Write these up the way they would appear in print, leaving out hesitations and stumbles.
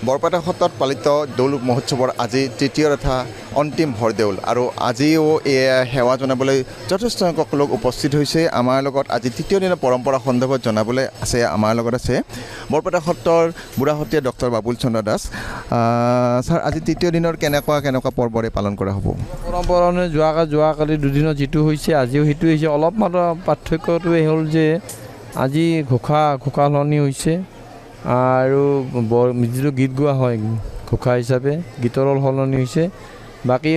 বৰপেটা সত্ৰত পালিত দৌল মহোৎসৱৰ আজি তৃতীয় তথা অন্তিম ভৰদেউল আৰু আজিও এই সেৱা জনাবলৈ যথেষ্ট সংখ্যক লোক উপস্থিত হৈছে। আমাৰ লগত আজি তৃতীয় দিনৰ পৰম্পৰা সন্দৰ্ভত জনাবলৈ আছে। আমাৰ লগত আছে বৰপেটা সত্ৰৰ বুঢ়াসতীয়া ডক্টৰ বাবুল চন্দ্ৰ দাস। ছাৰ, আজি তৃতীয় দিনৰ কেনেকুৱা পৰ্বৰে পালন কৰা হ'ব? পৰম্পৰা যোৱাকালি দুদিনত যিটো হৈছে আজিও সেইটো হৈছে। অলপ মাত্ৰ পাৰ্থক্যটোৱে হ'ল যে আজি ঘোষা সলনি হৈছে আৰু যিটো গীত গোৱা হয় ঘোষা হিচাপে গীতৰো সলনি হৈছে। বাকী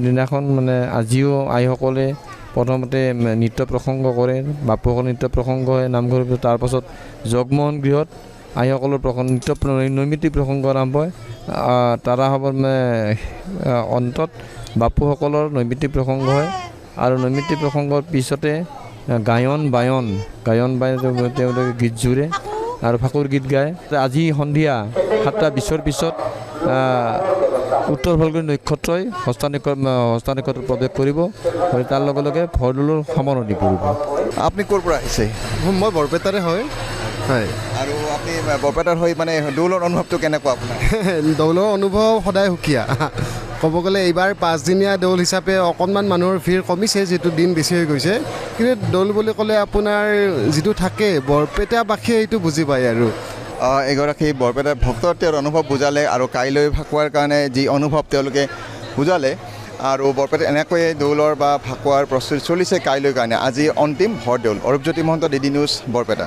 দিনাখন মানে আজিও আইসকলে প্ৰথমতে নৃত্য প্ৰসংগ কৰে, বাপুসকল নৃত্য প্ৰসংগ হয় নামঘৰৰ ভিতৰত। তাৰপাছত জগমোহন গৃহত আইসকলৰ নৈমিত্তিক প্ৰসংগ আৰম্ভ হয়। তাৰাসভৰ অন্তত বাপুসকলৰ নৈমিত্তিক প্ৰসংগ হয় আৰু নৈমিত্তিক প্ৰসংগৰ পিছতে গায়ন বায়ন তেওঁলোকে গীত জুৰে আৰু ফাকুৰ গীত গায়। আজি সন্ধিয়া 7:20 পিছত উত্তৰ ফাল্গুনী নক্ষত্ৰই হস্তা নক্ষত্ৰত প্ৰৱেশ কৰিব আৰু তাৰ লগে লগে ভৰদৌলৰ সামৰণি পৰিব। আপুনি ক'ৰ পৰা আহিছে? মই বৰপেটাৰে হয়। আৰু আপুনি বৰপেটাৰ হৈ মানে দৌলৰ অনুভৱটো কেনেকুৱা আপোনাৰ? দৌলৰ অনুভৱ সদায় সুকীয়া। ক'ব গ'লে এইবাৰ 5দিনীয়া দৌল হিচাপে অকণমান মানুহৰ ভিৰ কমিছে, যিটো দিন বেছি হৈ গৈছে। কিন্তু দৌল বুলি ক'লে আপোনাৰ যিটো থাকে বৰপেটাবাসীয়ে এইটো বুজি পায় আৰু এগৰাকী বৰপেটাৰ ভক্তৰ তেওঁৰ অনুভৱ বুজালে আৰু কাইলৈ ফাকুৱাৰ কাৰণে যি অনুভৱ তেওঁলোকে বুজালে। আৰু বৰপেটাত এনেকৈয়ে দৌলৰ বা ফাকুৱাৰ প্ৰস্তুতি চলিছে কাইলৈৰ কাৰণে। আজি অন্তিম ভৰদেউল। Arupjyoti Mahanta, DD news, Barpeta.